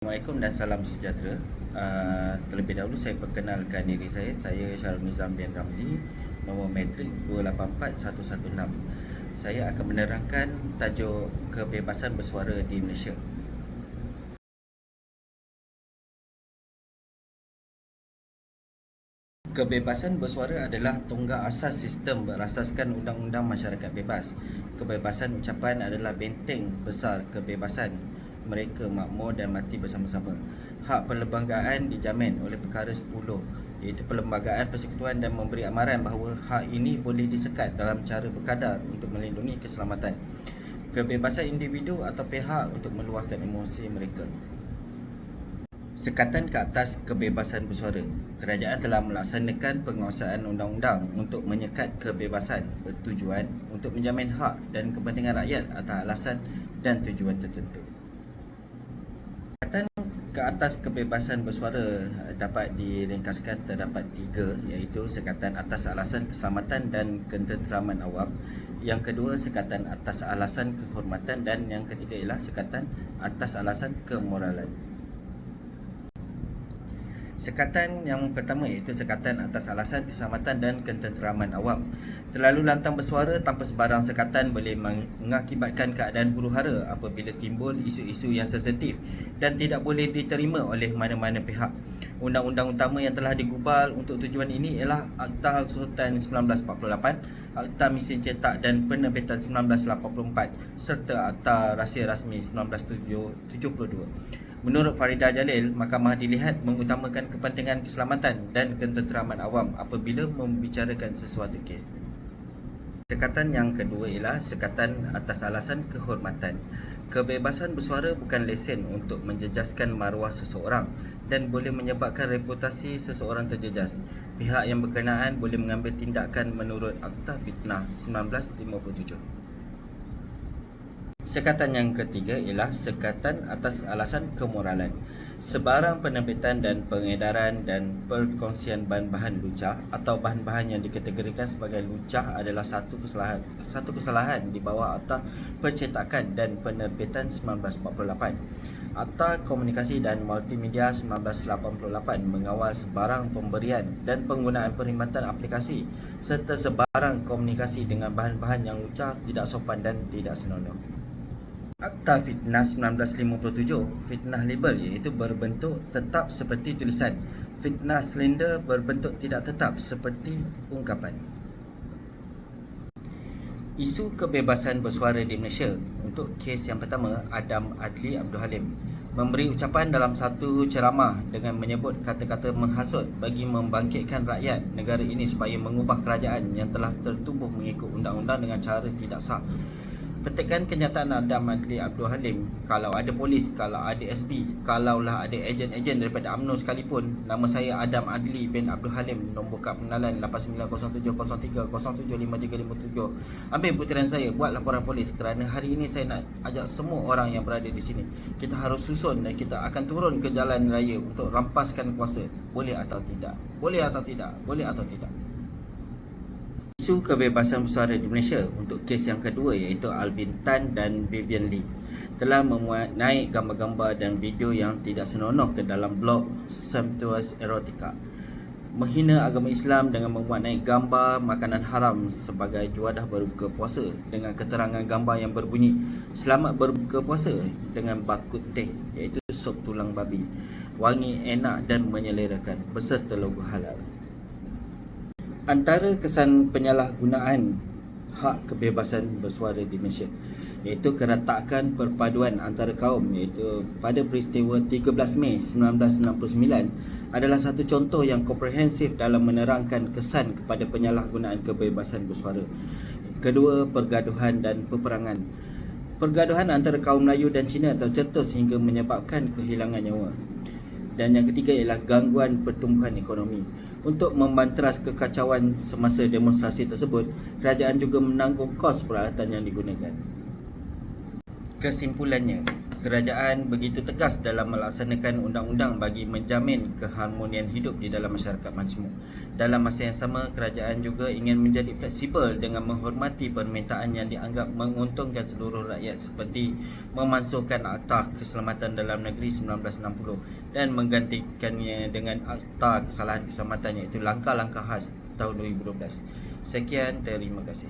Assalamualaikum dan salam sejahtera. Terlebih dahulu saya perkenalkan diri saya. Saya Syarul Nizam bin Ramli, nombor matrik 284116. Saya akan menerangkan tajuk kebebasan bersuara di Malaysia. Kebebasan bersuara adalah tonggak asas sistem berasaskan Undang-Undang Masyarakat Bebas. Kebebasan ucapan adalah benteng besar kebebasan mereka makmur dan mati bersama-sama. Hak perlembagaan dijamin oleh perkara 10, iaitu perlembagaan persekutuan dan memberi amaran bahawa hak ini boleh disekat dalam cara berkadar untuk melindungi keselamatan, kebebasan individu atau pihak untuk meluahkan emosi mereka. Sekatan ke atas kebebasan bersuara. Kerajaan telah melaksanakan penguasaan undang-undang untuk menyekat kebebasan bertujuan untuk menjamin hak dan kepentingan rakyat atas alasan dan tujuan tertentu. Sekatan ke atas kebebasan bersuara dapat diringkaskan terdapat 3, iaitu sekatan atas alasan keselamatan dan ketenteraman awam. Yang kedua, sekatan atas alasan kehormatan, dan yang ketiga ialah sekatan atas alasan kemoralan. Sekatan yang pertama iaitu sekatan atas alasan keselamatan dan ketenteraman awam. Terlalu lantang bersuara tanpa sebarang sekatan boleh mengakibatkan keadaan huru-hara apabila timbul isu-isu yang sensitif dan tidak boleh diterima oleh mana-mana pihak. Undang-undang utama yang telah digubal untuk tujuan ini ialah Akta Sultan 1948, Akta Mesin Cetak dan Penerbitan 1984 serta Akta Rahsia Rasmi 1972. Menurut Faridah Jalil, Mahkamah dilihat mengutamakan kepentingan keselamatan dan ketenteraman awam apabila membicarakan sesuatu kes. Sekatan yang kedua ialah sekatan atas alasan kehormatan. Kebebasan bersuara bukan lesen untuk menjejaskan maruah seseorang dan boleh menyebabkan reputasi seseorang terjejas. Pihak yang berkenaan boleh mengambil tindakan menurut Akta Fitnah 1957. Sekatan yang ketiga ialah sekatan atas alasan kemoralan. Sebarang penerbitan dan pengedaran dan perkongsian bahan-bahan lucah atau bahan-bahan yang dikategorikan sebagai lucah adalah satu kesalahan di bawah Akta Percetakan dan Penerbitan 1948. Akta Komunikasi dan Multimedia 1988 mengawal sebarang pemberian dan penggunaan perkhidmatan aplikasi serta sebarang komunikasi dengan bahan-bahan yang lucah, tidak sopan dan tidak senonoh. Akta Fitnah 1957, fitnah label iaitu berbentuk tetap seperti tulisan. Fitnah slender berbentuk tidak tetap seperti ungkapan. Isu kebebasan bersuara di Malaysia. Untuk kes yang pertama, Adam Adli Abdul Halim memberi ucapan dalam satu ceramah dengan menyebut kata-kata menghasut bagi membangkitkan rakyat negara ini supaya mengubah kerajaan yang telah tertubuh mengikut undang-undang dengan cara tidak sah. Petikan kenyataan Adam Adli Abdul Halim, kalau ada polis, kalau ada SB, kalaulah ada ejen-ejen daripada UMNO sekalipun, nama saya Adam Adli bin Abdul Halim, nombor kad pengenalan 890703075357. Ambil butiran saya, buat laporan polis kerana hari ini saya nak ajak semua orang yang berada di sini. Kita harus susun dan kita akan turun ke jalan raya untuk rampaskan kuasa. Boleh atau tidak? Boleh atau tidak? Boleh atau tidak? Isu kebebasan bersuara di Malaysia. Untuk kes yang kedua iaitu Alvin Tan dan Vivian Lee telah memuat naik gambar-gambar dan video yang tidak senonoh ke dalam blog Sumptuous Erotica, menghina agama Islam dengan memuat naik gambar makanan haram sebagai juadah berbuka puasa dengan keterangan gambar yang berbunyi "Selamat berbuka puasa" dengan bakut teh iaitu sup tulang babi, wangi, enak dan menyelerakan beserta logo halal. Antara kesan penyalahgunaan hak kebebasan bersuara di Malaysia iaitu keretakan perpaduan antara kaum, iaitu pada peristiwa 13 Mei 1969 adalah satu contoh yang komprehensif dalam menerangkan kesan kepada penyalahgunaan kebebasan bersuara. Kedua, pergaduhan dan peperangan. Pergaduhan antara kaum Melayu dan Cina tercetus hingga menyebabkan kehilangan nyawa. Dan yang ketiga ialah gangguan pertumbuhan ekonomi. Untuk membanteras kekacauan semasa demonstrasi tersebut, kerajaan juga menanggung kos peralatan yang digunakan. Kesimpulannya, Kerajaan begitu tegas dalam melaksanakan undang-undang bagi menjamin keharmonian hidup di dalam masyarakat majmuk. Dalam masa yang sama, kerajaan juga ingin menjadi fleksibel dengan menghormati permintaan yang dianggap menguntungkan seluruh rakyat seperti memansuhkan Akta Keselamatan Dalam Negeri 1960 dan menggantikannya dengan Akta Kesalahan Keselamatan, iaitu langkah-langkah khas tahun 2012. Sekian, terima kasih.